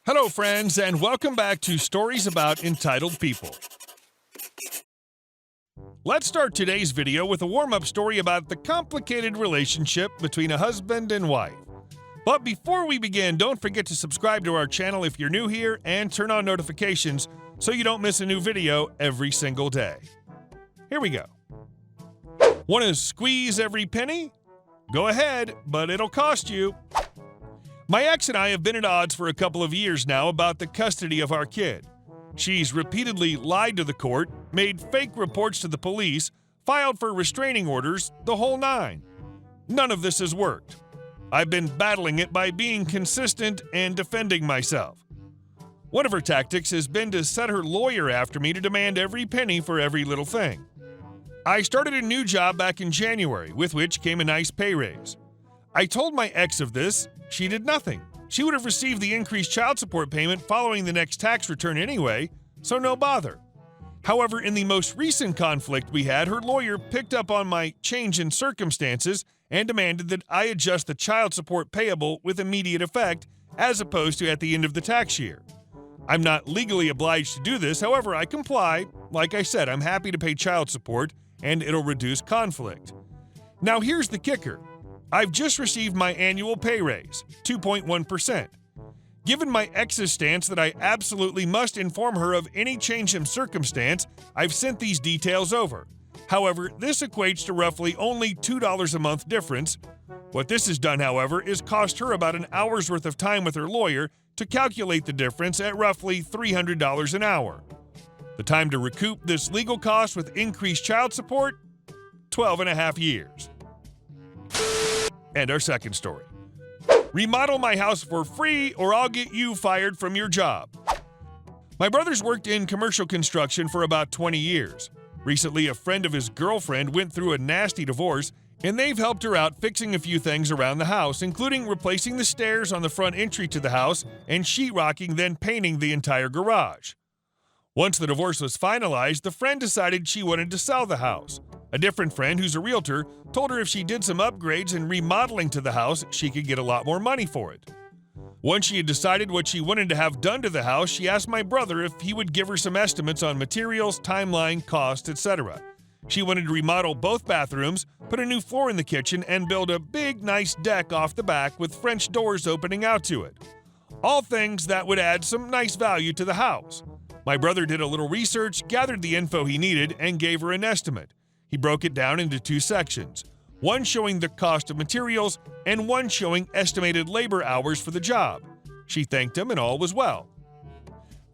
Hello, friends, and welcome back to Stories About Entitled People. Let's start today's video with a warm-up story about the complicated relationship between a husband and wife. But before we begin, don't forget to subscribe to our channel if you're new here and turn on notifications so you don't miss a new video every single day. Here we go. Want to squeeze every penny? Go ahead, but it'll cost you. My ex and I have been at odds for a couple of years now about the custody of our kid. She's repeatedly lied to the court, made fake reports to the police, filed for restraining orders, the whole nine. None of this has worked. I've been battling it by being consistent and defending myself. One of her tactics has been to set her lawyer after me to demand every penny for every little thing. I started a new job back in January, with which came a nice pay raise. I told my ex of this. She did nothing. She would have received the increased child support payment following the next tax return anyway, so no bother. However, in the most recent conflict we had, her lawyer picked up on my change in circumstances and demanded that I adjust the child support payable with immediate effect as opposed to at the end of the tax year. I'm not legally obliged to do this, however, I comply. Like I said, I'm happy to pay child support and it'll reduce conflict. Now here's the kicker. I've just received my annual pay raise, 2.1%. Given my ex's stance that I absolutely must inform her of any change in circumstance, I've sent these details over. However, this equates to roughly only $2 a month difference. What this has done, however, is cost her about an hour's worth of time with her lawyer to calculate the difference at roughly $300 an hour. The time to recoup this legal cost with increased child support? 12 and a half years. And our second story. Remodel my house for free or I'll get you fired from your job. My brother's worked in commercial construction for about 20 years. Recently, a friend of his girlfriend went through a nasty divorce, and they've helped her out fixing a few things around the house, including replacing the stairs on the front entry to the house and sheetrocking, then painting the entire garage. Once the divorce was finalized, the friend decided she wanted to sell the house. A different friend, who's a realtor, told her if she did some upgrades and remodeling to the house, she could get a lot more money for it. Once she had decided what she wanted to have done to the house, she asked my brother if he would give her some estimates on materials, timeline, cost, etc. She wanted to remodel both bathrooms, put a new floor in the kitchen, and build a big, nice deck off the back with French doors opening out to it. All things that would add some nice value to the house. My brother did a little research, gathered the info he needed, and gave her an estimate. He broke it down into two sections, one showing the cost of materials and one showing estimated labor hours for the job. She thanked him and all was well.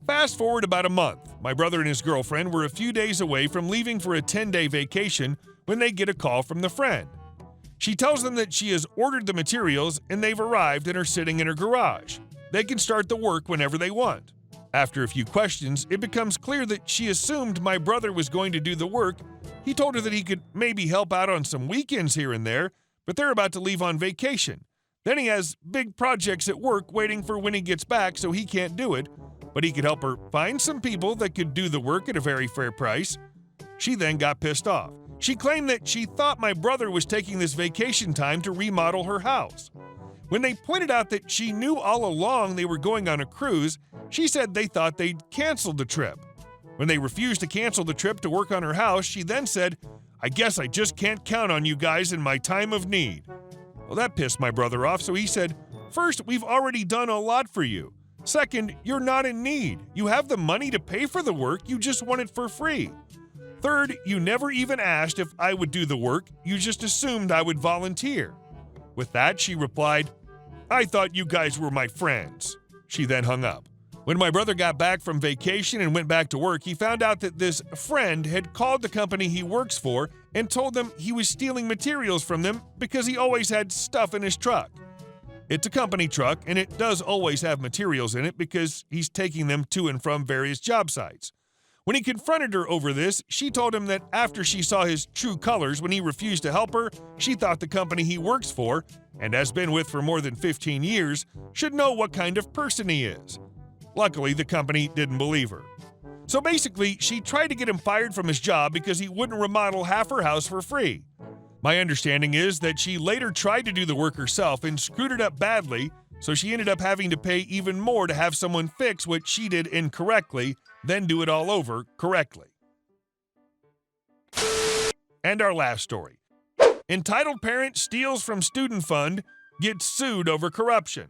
Fast forward about a month, my brother and his girlfriend were a few days away from leaving for a 10-day vacation when they get a call from the friend. She tells them that she has ordered the materials and they've arrived and are sitting in her garage. They can start the work whenever they want. After a few questions, it becomes clear that she assumed my brother was going to do the work. He told her that he could maybe help out on some weekends here and there, but they're about to leave on vacation. Then he has big projects at work waiting for when he gets back, so he can't do it, but he could help her find some people that could do the work at a very fair price. She then got pissed off. She claimed that she thought my brother was taking this vacation time to remodel her house. When they pointed out that she knew all along they were going on a cruise, she said they thought they'd canceled the trip. When they refused to cancel the trip to work on her house, she then said, "I guess I just can't count on you guys in my time of need." Well, that pissed my brother off, so he said, "First, we've already done a lot for you. Second, you're not in need. You have the money to pay for the work, you just want it for free. Third, you never even asked if I would do the work, you just assumed I would volunteer." With that, she replied, "I thought you guys were my friends." She then hung up. When my brother got back from vacation and went back to work, he found out that this friend had called the company he works for and told them he was stealing materials from them because he always had stuff in his truck. It's a company truck, and it does always have materials in it because he's taking them to and from various job sites. When he confronted her over this, she told him that after she saw his true colors when he refused to help her, she thought the company he works for, and has been with for more than 15 years, should know what kind of person he is. Luckily, the company didn't believe her. So basically, she tried to get him fired from his job because he wouldn't remodel half her house for free. My understanding is that she later tried to do the work herself and screwed it up badly, so she ended up having to pay even more to have someone fix what she did incorrectly, then do it all over correctly. And our last story. Entitled parent steals from student fund, gets sued over corruption.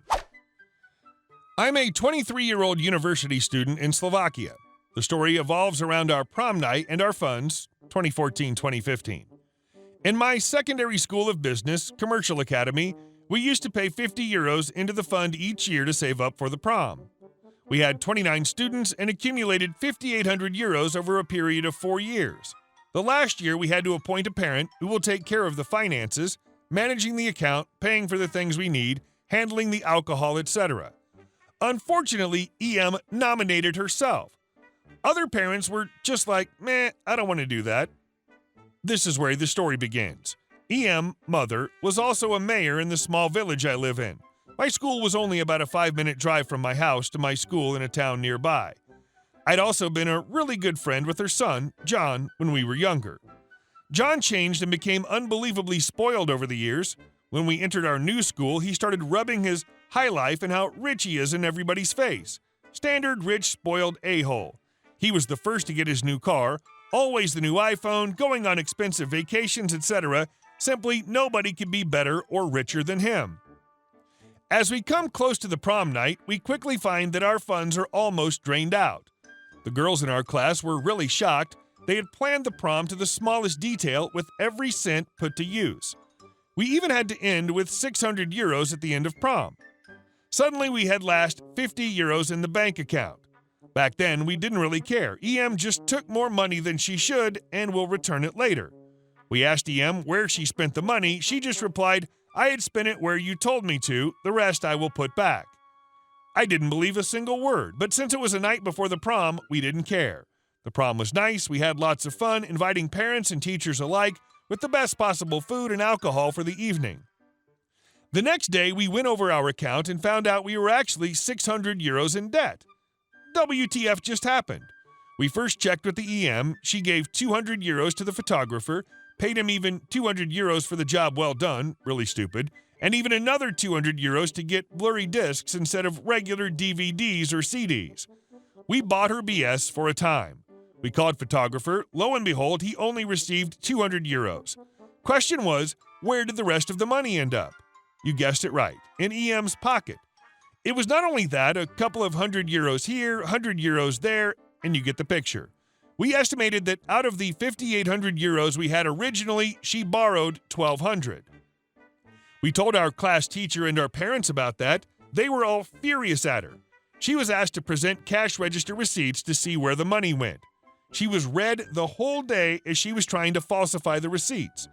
I'm a 23-year-old university student in Slovakia. The story evolves around our prom night and our funds, 2014-2015. In my secondary school of business, Commercial Academy, we used to pay 50 euros into the fund each year to save up for the prom. We had 29 students and accumulated 5,800 euros over a period of 4 years. The last year, we had to appoint a parent who will take care of the finances, managing the account, paying for the things we need, handling the alcohol, etc. Unfortunately, EM nominated herself. Other parents were just like, meh, I don't want to do that. This is where the story begins. EM, mother, was also a mayor in the small village I live in. My school was only about a 5-minute drive from my house to my school in a town nearby. I'd also been a really good friend with her son, John, when we were younger. John changed and became unbelievably spoiled over the years. When we entered our new school, he started rubbing his high life and how rich he is in everybody's face. Standard rich, spoiled a-hole. He was the first to get his new car, always the new iPhone, going on expensive vacations, etc. Simply nobody could be better or richer than him. As we come close to the prom night, we quickly find that our funds are almost drained out. The girls in our class were really shocked. They had planned the prom to the smallest detail with every cent put to use. We even had to end with 600 euros at the end of prom. Suddenly we had last 50 euros in the bank account. Back then, we didn't really care. EM just took more money than she should and will return it later. We asked EM where she spent the money. She just replied, I had spent it where you told me to. The rest I will put back. I didn't believe a single word, but since it was a night before the prom, we didn't care. The prom was nice. We had lots of fun, inviting parents and teachers alike with the best possible food and alcohol for the evening. The next day, we went over our account and found out we were actually 600 euros in debt. WTF just happened? We first checked with the EM. She gave 200 euros to the photographer, paid him even 200 euros for the job well done, really stupid, and even another 200 euros to get blurry discs instead of regular DVDs or CDs. We bought her BS for a time. We called photographer. Lo and behold, he only received 200 euros. Question was, where did the rest of the money end up? You guessed it right, in EM's pocket. It was not only that, a couple of 100 euros here, 100 euros there, and you get the picture. We estimated that out of the 5,800 euros we had originally, she borrowed 1,200. We told our class teacher and our parents about that. They were all furious at her. She was asked to present cash register receipts to see where the money went. She was read the whole day as she was trying to falsify the receipts.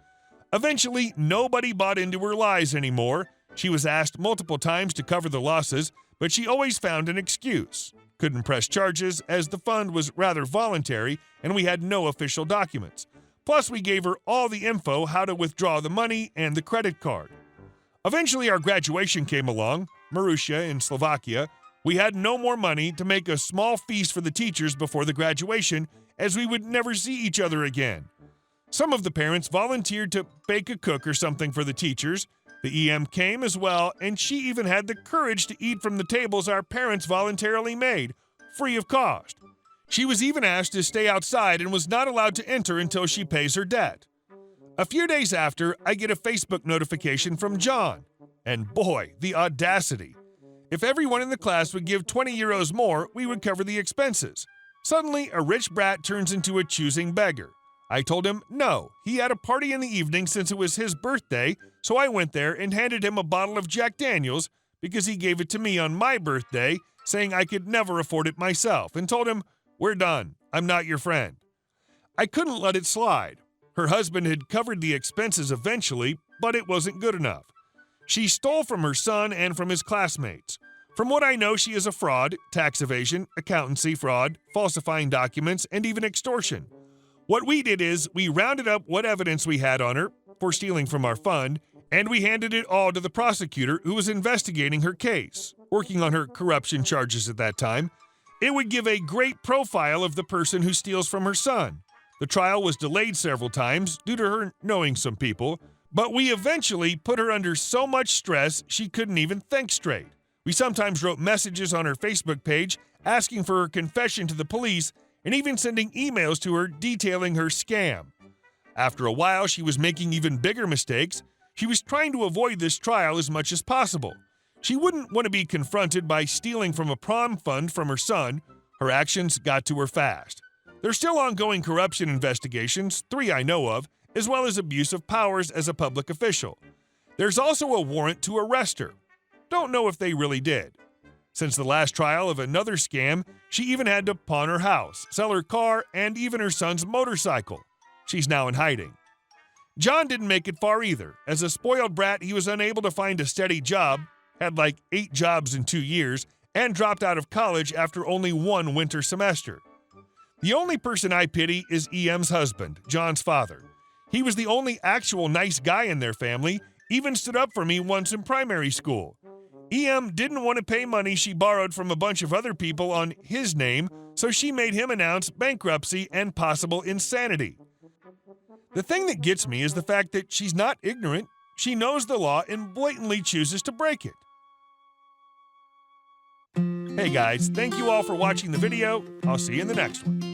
Eventually, nobody bought into her lies anymore. She was asked multiple times to cover the losses, but she always found an excuse. Couldn't press charges as the fund was rather voluntary and we had no official documents. Plus, we gave her all the info how to withdraw the money and the credit card. Eventually, our graduation came along, Marussia in Slovakia. We had no more money to make a small feast for the teachers before the graduation, as we would never see each other again. Some of the parents volunteered to bake a cook or something for the teachers. The EM came as well, and she even had the courage to eat from the tables our parents voluntarily made, free of cost. She was even asked to stay outside and was not allowed to enter until she pays her debt. A few days after, I get a Facebook notification from John. And boy, the audacity. If everyone in the class would give 20 euros more, we would cover the expenses. Suddenly, a rich brat turns into a choosing beggar. I told him no. He had a party in the evening since it was his birthday, so I went there and handed him a bottle of Jack Daniels because he gave it to me on my birthday, saying I could never afford it myself, and told him, we're done. I'm not your friend. I couldn't let it slide. Her husband had covered the expenses eventually, but it wasn't good enough. She stole from her son and from his classmates. From what I know, she is a fraud, tax evasion, accountancy fraud, falsifying documents, and even extortion. What we did is we rounded up what evidence we had on her for stealing from our fund, and we handed it all to the prosecutor who was investigating her case, working on her corruption charges at that time. It would give a great profile of the person who steals from her son. The trial was delayed several times due to her knowing some people, but we eventually put her under so much stress she couldn't even think straight. We sometimes wrote messages on her Facebook page asking for her confession to the police and even sending emails to her detailing her scam. After a while, she was making even bigger mistakes. She was trying to avoid this trial as much as possible. She wouldn't want to be confronted by stealing from a prom fund from her son. Her actions got to her fast. There's still ongoing corruption investigations, 3 I know of, as well as abuse of powers as a public official. There's also a warrant to arrest her. Don't know if they really did. Since the last trial of another scam, she even had to pawn her house, sell her car, and even her son's motorcycle. She's now in hiding. John didn't make it far either. As a spoiled brat, he was unable to find a steady job, had like 8 jobs in 2 years, and dropped out of college after only 1 winter semester. The only person I pity is EM's husband, John's father. He was the only actual nice guy in their family, even stood up for me once in primary school. EM didn't want to pay money she borrowed from a bunch of other people on his name, so she made him announce bankruptcy and possible insanity. The thing that gets me is the fact that she's not ignorant, she knows the law and blatantly chooses to break it. Hey guys, thank you all for watching the video. I'll see you in the next one.